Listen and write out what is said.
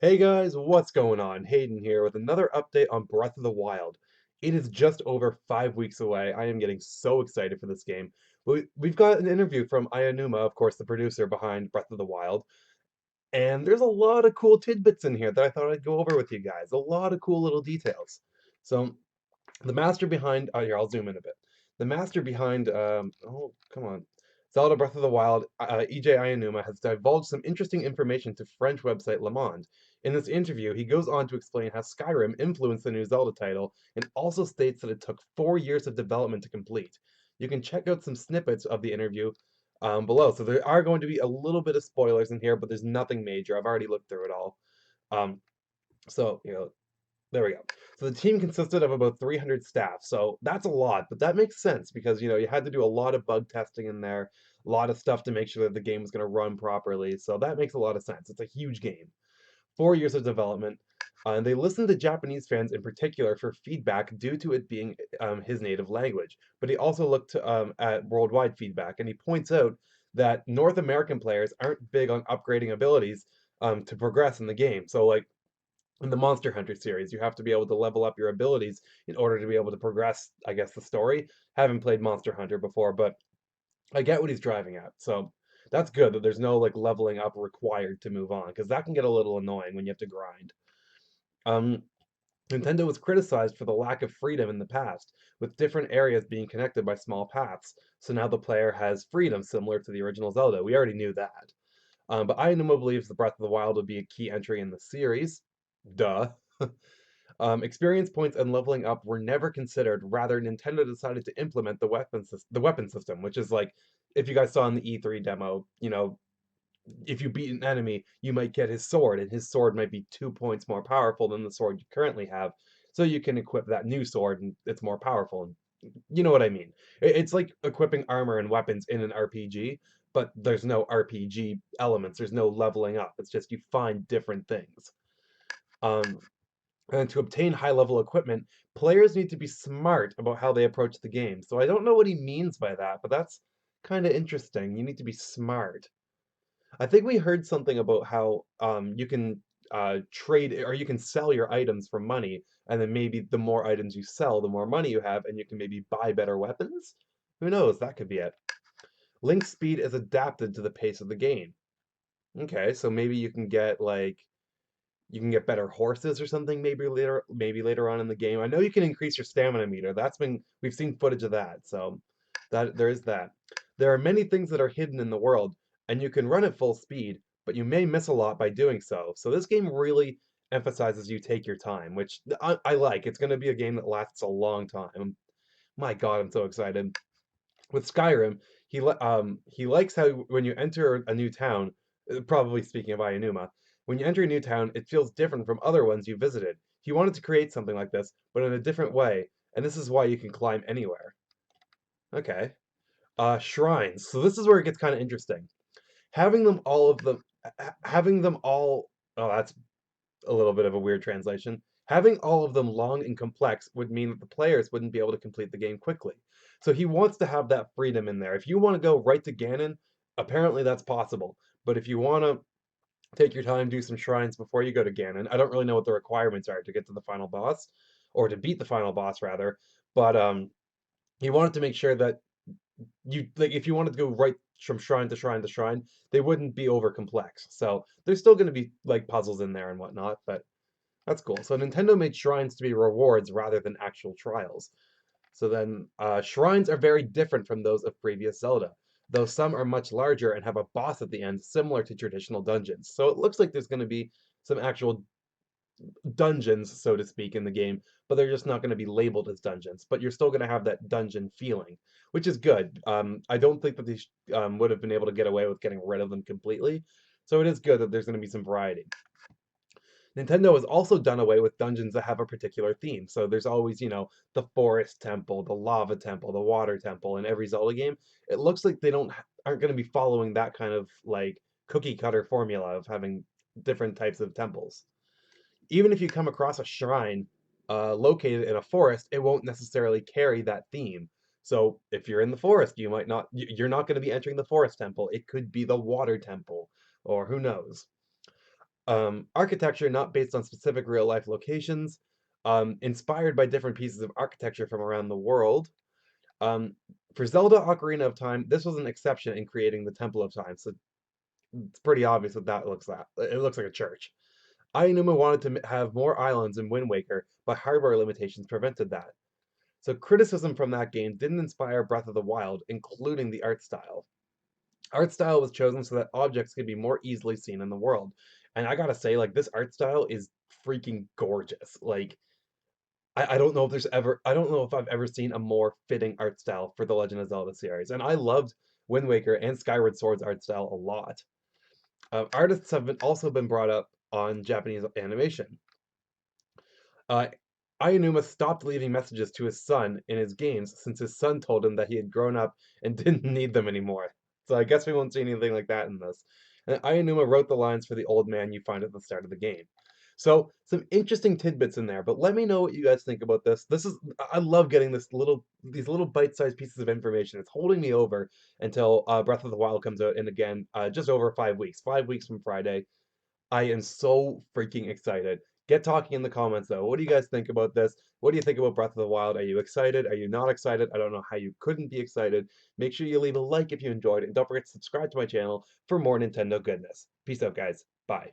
Hey guys, what's going on? Hayden here with another update on Breath of the Wild. It is just over 5 weeks away. I am getting so excited for this game. We've got an interview from Ayanuma, of course, the producer behind Breath of the Wild, and there's a lot of cool tidbits in here that I thought I'd go over with you guys. A lot of cool little details. So, the master behind, oh, here, I'll zoom in a bit. The master behind, oh, come on. Zelda Breath of the Wild, EJ Ayanuma, has divulged some interesting information to French website Le Monde. In this interview, he goes on to explain how Skyrim influenced the new Zelda title and also states that it took 4 years of development to complete. You can check out some snippets of the interview below. So there are going to be a little bit of spoilers in here, but there's nothing major. I've already looked through it all. Um, so, there we go. So the team consisted of about 300 staff. So that's a lot, but that makes sense because, you had to do a lot of bug testing in there, a lot of stuff to make sure that the game was going to run properly. So that makes a lot of sense. It's a huge game. 4 years of development. And they listened to Japanese fans in particular for feedback due to it being his native language. But he also looked at worldwide feedback, and he points out that North American players aren't big on upgrading abilities to progress in the game. So, like, in the Monster Hunter series, you have to be able to level up your abilities in order to be able to progress, I guess, the story. Haven't played Monster Hunter before, but I get what he's driving at. So that's good that there's no like leveling up required to move on, because that can get a little annoying when you have to grind. Um, Nintendo was criticized for the lack of freedom in the past, with different areas being connected by small paths. So now the player has freedom similar to the original Zelda. We already knew that. But Aonuma believes the Breath of the Wild will be a key entry in the series. Duh. Experience points and leveling up were never considered. Rather, Nintendo decided to implement the weapon system, which is like, if you guys saw in the E3 demo, if you beat an enemy, you might get his sword, and his sword might be 2 points more powerful than the sword you currently have. So you can equip that new sword, and it's more powerful. And you know what I mean? It's like equipping armor and weapons in an RPG, but there's no RPG elements. There's no leveling up. It's just you find different things. Um, and to obtain high level equipment, players need to be smart about how they approach the game. So I don't know what he means by that, but that's kind of interesting. You need to be smart. I think we heard something about how you can trade or you can sell your items for money, and then maybe the more items you sell, the more money you have, and you can maybe buy better weapons. Who knows? That could be it. Link's speed is adapted to the pace of the game. Okay, so maybe you can get better horses or something maybe later on in the game. I know you can increase your stamina meter. We've seen footage of that, so that there is that. There are many things that are hidden in the world, and you can run at full speed, but you may miss a lot by doing so. So this game really emphasizes you take your time, which I like. It's going to be a game that lasts a long time. My God, I'm so excited. With Skyrim, he likes how when you enter a new town, probably speaking of Ayanuma, when you enter a new town, it feels different from other ones you visited. He wanted to create something like this, but in a different way, and this is why you can climb anywhere. Okay. Shrines. So this is where it gets kind of interesting. Having them all. Oh, that's a little bit of a weird translation. Having all of them long and complex would mean that the players wouldn't be able to complete the game quickly. So he wants to have that freedom in there. If you want to go right to Ganon, apparently that's possible. But if you want to take your time, do some shrines before you go to Ganon, I don't really know what the requirements are to get to the final boss, or to beat the final boss rather. But he wanted to make sure that you like if you wanted to go right from shrine to shrine to shrine, they wouldn't be over complex. So there's still going to be like puzzles in there and whatnot, but that's cool. So Nintendo made shrines to be rewards rather than actual trials. So then, shrines are very different from those of previous Zelda, though some are much larger and have a boss at the end, similar to traditional dungeons. So it looks like there's going to be some actual dungeons, so to speak, in the game, but they're just not going to be labeled as dungeons. But you're still going to have that dungeon feeling, which is good. I don't think that they would have been able to get away with getting rid of them completely. So it is good that there's going to be some variety. Nintendo has also done away with dungeons that have a particular theme. So there's always, the forest temple, the lava temple, the water temple in every Zelda game. It looks like they aren't going to be following that kind of like cookie cutter formula of having different types of temples. Even if you come across a shrine located in a forest, it won't necessarily carry that theme. So if you're in the forest, you're not going to be entering the forest temple. It could be the water temple, or who knows. Architecture not based on specific real life locations, inspired by different pieces of architecture from around the world. Um, for Zelda Ocarina of Time, this was an exception in creating the Temple of Time, so it's pretty obvious what that looks like. It looks like a church. Aonuma wanted to have more islands in Wind Waker, but hardware limitations prevented that. So criticism from that game didn't inspire Breath of the Wild, including the art style. Art style was chosen so that objects could be more easily seen in the world. And I gotta say, like, this art style is freaking gorgeous. Like, I don't know if I don't know if I've ever seen a more fitting art style for the Legend of Zelda series. And I loved Wind Waker and Skyward Sword's art style a lot. Artists have also been brought up on Japanese animation. Uh, Aonuma stopped leaving messages to his son in his games since his son told him that he had grown up and didn't need them anymore. So I guess we won't see anything like that in this. And Aonuma wrote the lines for the old man you find at the start of the game. So some interesting tidbits in there, but let me know what you guys think about this. I love getting these little bite-sized pieces of information. It's holding me over until Breath of the Wild comes out, and again, just over 5 weeks, 5 weeks from Friday. I am so freaking excited. Get talking in the comments though. What do you guys think about this? What do you think about Breath of the Wild? Are you excited? Are you not excited? I don't know how you couldn't be excited. Make sure you leave a like if you enjoyed it, and don't forget to subscribe to my channel for more Nintendo goodness. Peace out, guys. Bye.